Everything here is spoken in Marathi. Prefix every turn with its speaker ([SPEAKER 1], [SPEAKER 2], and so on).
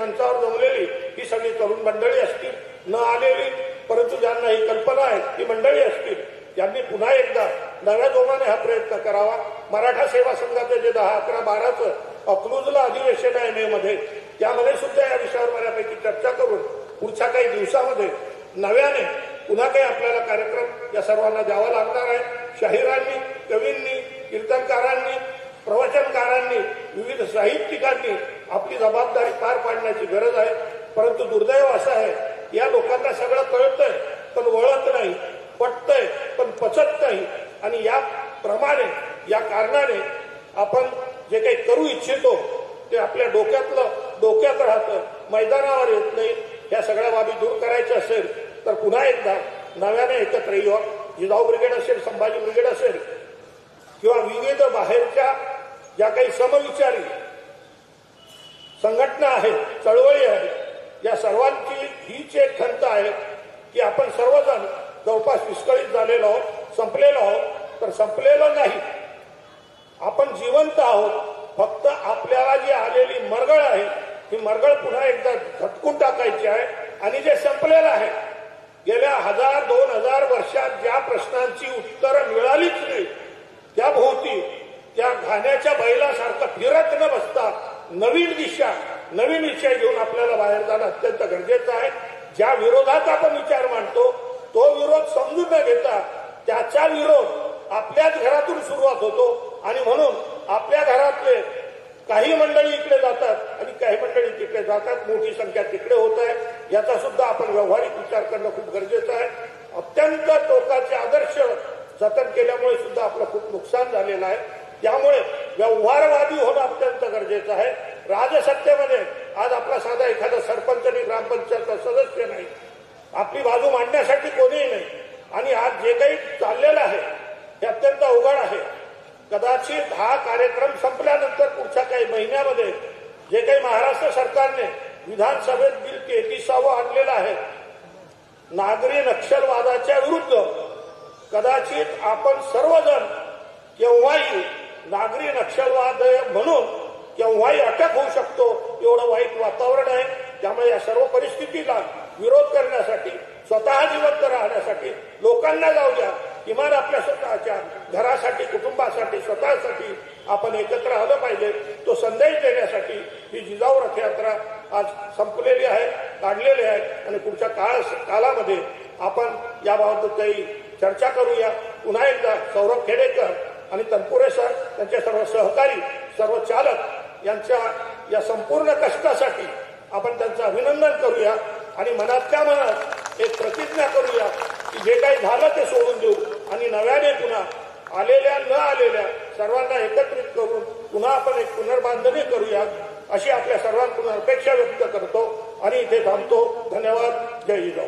[SPEAKER 1] मंचावर जमलेली ही सगळी तरुण मंडळी असतील, न आलेली परंतु ज्यांना ही कल्पना आहे ती मंडळी असतील, यांनी पुन्हा एकदा नव्या जोमाने हा प्रयत्न करावा। मराठा सेवा संघाचे जे 10, 11, 12 अकलूजला अधिवेशन आहे मे मध्ये, त्यामध्ये सुद्धा या विषयावर बऱ्यापैकी चर्चा करून पुढच्या काही दिवसामध्ये नव्याने पुन्हा काही आपल्याला कार्यक्रम या सर्वांना द्यावा लागणार आहे। शाहिरांनी, कवींनी, कीर्तनकारांनी, प्रवचनकारांनी, विविध साहित्यिकांनी आपली जबाबदारी पार पाडण्याची गरज आहे। परंतु दुर्दैव असं आहे, या लोकांना सगळं कळतंय पण वळत नाही, पटतंय पण पचत नाही, आणि या प्रमाणे या कारणाने आपण जे काही करू इच्छितो ते आपल्या डोक्यात राहतं, मैदानावर येत नाही। या सगळ्या बाबी दूर करायच्या असेल तर पुन्हा एकदा नव्याने एकत्र येऊ। जिजाऊ ब्रिगेड असेल, संभाजी ब्रिगेड असेल किंवा विविध बाहेरच्या ज्या काही समविचारी संघटना आहेत, चळवळी आहेत, या सर्वांची हीच एक खंत आहे की आपण सर्वजण जवळपास विस्कळीत झालेलो आहोत, संपलेलो आहोत। तर संपलेलो नाही, आपण जिवंत आहोत। फक्त आपल्याला जी आलेली मरगळ आहे ही मरगळ पुन्हा एकदा झटकून टाकायची आहे, आणि जे संपलेलं आहे, गेल्या 1000-2000 वर्षात ज्या प्रश्नांची उत्तरं मिळालीच नाही त्या भोवती त्या घाण्याच्या बैलासारखं फिरत न बसता नवीन दिशा, नवीन विषय घेऊन आपल्याला बाहेर जाणं अत्यंत गरजेचं आहे। ज्या विरोधात आपण विचार मांडतो तो विरोध समजून न घेता त्याचा विरोध आपल्याच घरातून सुरुवात होतो, आणि म्हणून आपल्या घरातले काही मंडळी इकडे जातात आणि काही मंडळी तिकडे जातात, मोठी संख्या तिकडे होत आहे। याचा सुद्धा आपण व्यावहारिक विचार करणं खूप गरजेचं आहे। अत्यंत टोकाचे आदर्श जतन केल्यामुळे सुद्धा आपलं खूप नुकसान झालेलं आहे। त्यामुळे व्यवहारवादी होणं अत्यंत गरजेचं आहे। राजसत्तेमध्ये आज आपला साधा एखादा सरपंच आणि ग्रामपंचायतचा सदस्य नाही, आपली बाजू मांडण्यासाठी कोणीही नाही, आणि आज जे काही चाललेलं आहे हे अत्यंत अवघड आहे। कदाचित हा कार्यक्रम संपल्यानंतर पुढच्या काही महिन्यामध्ये जे काही महाराष्ट्र सरकारने विधानसभेत बिल 33 आणलेलं आहे नागरी नक्षलवादाच्या विरुद्ध, कदाचित आपण सर्वजण केव्हाही नागरी नक्षलवाद म्हणून केव्हाही अटक होऊ शकतो एवढं वाईट वातावरण आहे। त्यामुळे या सर्व परिस्थितीला विरोध करण्यासाठी, स्वतः जिवंत राहण्यासाठी लोकांना जाऊ द्या, किमान आपल्या स्वतःच्या घरासाठी, कुटुंबासाठी, स्वतःसाठी आपण एकत्र आलं पाहिजे। तो संदेश देण्यासाठी ही जिजाऊ रथयात्रा आज संपलेली आहे, काढलेली आहे, आणि पुढच्या कालामध्ये आपण याबाबत काही चर्चा करूया। पुन्हा एकदा सौरभ खेडेकर आणि तनपुरे सर, त्यांचे सर्व सहकारी, सर्व चालक यांच्या या संपूर्ण कष्टासाठी आपण त्यांचं अभिनंदन करूया, आणि मनातल्या मनात एक प्रतिज्ञा करूया की जे काही झालं ते सोडून देऊ, आणि नव्याने पुन्हा आलेल्या न आलेल्या सर्वांना एकत्रित करून पुन्हा आपण एक पुनर्बांधणी करूया, अशी आपल्या सर्वांकडून अपेक्षा व्यक्त करतो आणि इथे थांबतो। धन्यवाद। जय जिजाऊ।